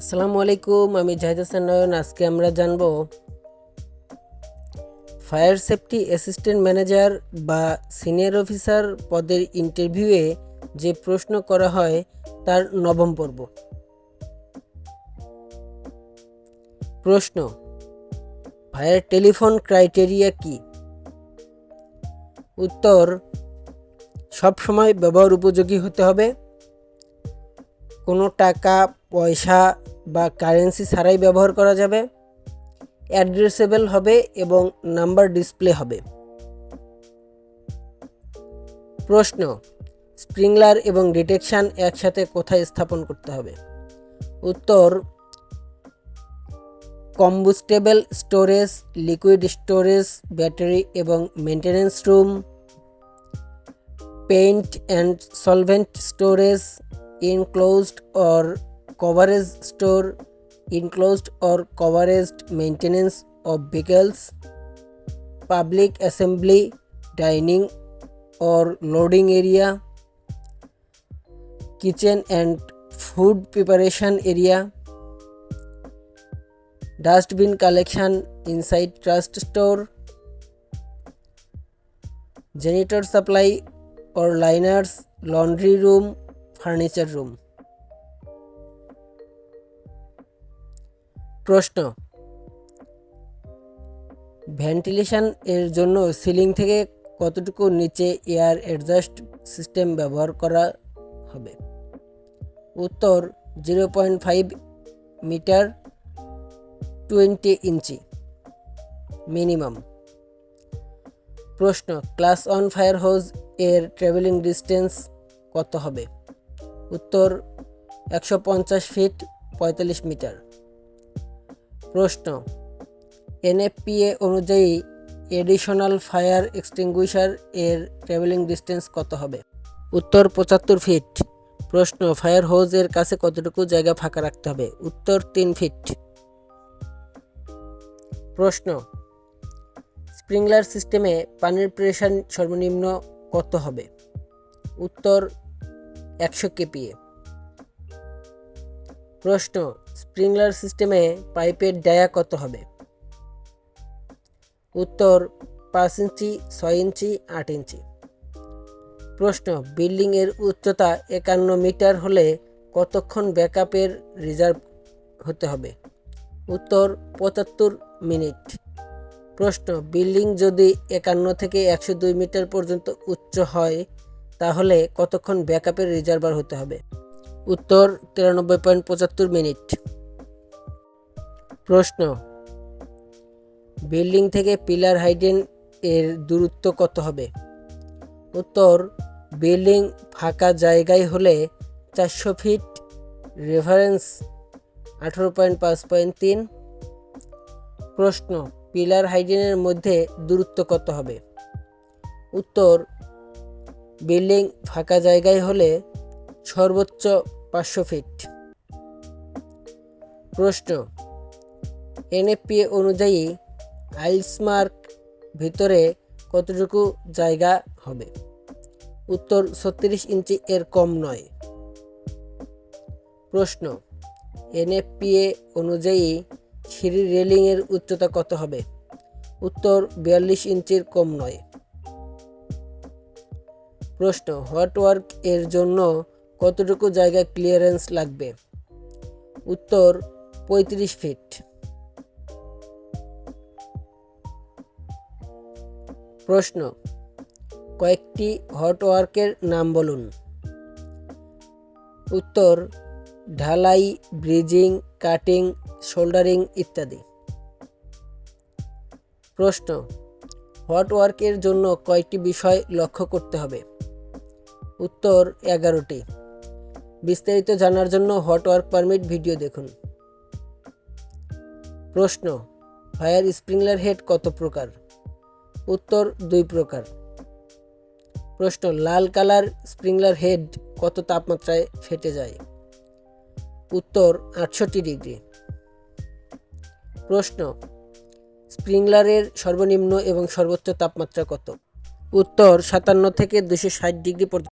আসসালামু আলাইকুম, আমি জাহিদ হাসান নয়ন। আজকে আমরা জানব ফায়ার সেফটি অ্যাসিস্ট্যান্ট ম্যানেজার বা সিনিয়র অফিসার পদের ইন্টারভিউয়ে যে প্রশ্ন করা হয় তার নবম পর্ব। প্রশ্ন: ফায়ার টেলিফোন ক্রাইটেরিয়া কি? উত্তর: সবসময় ব্যবহার উপযোগী হতে হবে, কোনো টাকা পয়সা বা কারেন্সি ছাড়াই ব্যবহার করা যাবে, অ্যাড্রেসেবল হবে এবং নাম্বার ডিসপ্লে হবে। প্রশ্ন: স্প্রিংলার এবং ডিটেকশন একসাথে কোথায় স্থাপন করতে হবে? উত্তর: কম্বুস্টেবল স্টোরেজ, লিকুইড স্টোরেজ, ব্যাটারি এবং maintenance room, paint and solvent storage, enclosed or coverage store, enclosed or coveraged maintenance of vehicles, public assembly, dining or loading area, kitchen and food preparation area, dustbin collection inside trust store, janitor supply or liners, laundry room, furniture room. প্রশ্ন: ventilation এর জন্য ceiling থেকে কতটুকু নিচে air adjust system ব্যবহার করা হবে? উত্তর: 0.5 মিটার 20 ইঞ্চি মিনিমাম। প্রশ্ন: ক্লাস 1 ফায়ার হোজ এর ট্রাভেলিং ডিস্টেন্স কত হবে? উত্তর: 150 ফিট 45 মিটার। প্রশ্ন: এনএফপিএ অনুযায়ী এডিশনাল ফায়ার এক্সটিংগুইশার এর ট্রাভেলিং ডিস্টেন্স কত হবে? উত্তর: 75 ফিট। প্রশ্ন: ফায়ার হোজ এর কাছে কতটুকু জায়গা ফাঁকা রাখতে হবে? উত্তর: 3 ফিট। প্রশ্ন: স্প্রিংলার সিস্টেমে পানির প্রেসার সর্বনিম্ন কত হবে? উত্তর: 100 kPa। প্রশ্ন: স্প্রিংলার সিস্টেমে পাইপের ডায়া কত হবে? উত্তর: 5 ইঞ্চি, 6 ইঞ্চি, 8 ইঞ্চি। প্রশ্ন: বিল্ডিং এর উচ্চতা 51 মিটার হলে কতক্ষণ ব্যাকআপের রিজার্ভ হতে হবে? উত্তর: 75 মিনিট। প্রশ্ন: বিল্ডিং যদি 51 থেকে 102 মিটার পর্যন্ত উচ্চ হয় তাহলে কতক্ষণ ব্যাকআপের রিজার্ভার হতে হবে? উত্তর: 93.75 মিনিট। প্রশ্ন: বিল্ডিং থেকে পিলার হাইড্রেন্ট এর দূরত্ব কত হবে? উত্তর: বিল্ডিং ফাঁকা জায়গায় হলে 400 ফিট, রেফারেন্স 18.5.3। প্রশ্ন: পিলার হাইড্রেন্টের মধ্যে দূরত্ব কত হবে? উত্তর: বিল্ডিং ফাঁকা জায়গায় হলে সর্বোচ্চ 500 ফিট। প্রশ্ন: এনএফপিএ অনুযায়ী আইলসমার্ক ভিতরে কতটুকু জায়গা হবে? উত্তর: 36 ইঞ্চি এর কম নয়। প্রশ্ন: এনএফপিএ অনুযায়ী সিঁড়ির রেলিং এর উচ্চতা কত হবে? উত্তর: 42 ইঞ্চির কম নয়। প্রশ্ন: হট ওয়ার্ক এর জন্য কতটুকু জায়গা ক্লিয়ারেন্স লাগবে? উত্তর: 35 ফিট। প্রশ্ন: কয়েকটি হট ওয়ার্কের নাম বলুন। উত্তর: ঢালাই, ব্রিজিং, কাটিং, সোল্ডারিং ইত্যাদি। প্রশ্ন: হট ওয়ার্কের জন্য কয়টি বিষয় লক্ষ্য করতে হবে? উত্তর: 11টি। বিস্তারিত জানার জন্য হট ওয়ার্ক পারমিট ভিডিও দেখুন। প্রশ্ন: ফায়ার স্প্রিংলার হেড কত প্রকার? উত্তর: 2 প্রকার। প্রশ্ন: লাল কালার স্প্রিংলার হেড কত তাপমাত্রায় ফেটে যায়? উত্তর: 68 ডিগ্রি। প্রশ্ন: স্প্রিংলারের সর্বনিম্ন এবং সর্বোচ্চ তাপমাত্রা কত? উত্তর: 57 থেকে 260 ডিগ্রি পর্যন্ত।